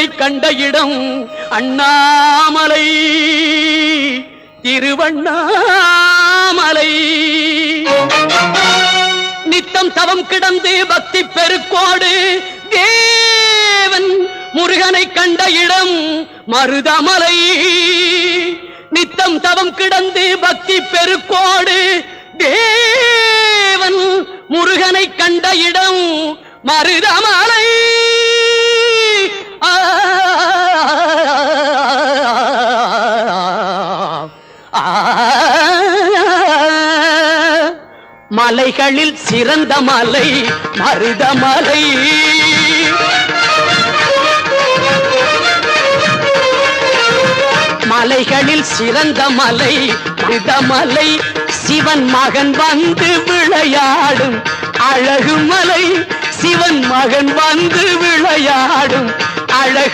கண்ட இடம் அண்ணாமலை திருவண்ணாமலை. நித்தம் தவம் கிடந்து பக்தி பெருக்கோடு தேவன் முருகனை கண்ட இடம் மருதமலை. நித்தம் தவம் கிடந்து பக்தி பெருக்கோடு தேவன் முருகனை கண்ட இடம் மருதமலை. மலைகளில் சிறந்த மலை மருதமலை. மலைகளில் சிறந்த மலை மருதமலை. சிவன் மகன் வந்து விளையாடும் அழகு மலை. சிவன் மகன் வந்து விளையாடும் அழகு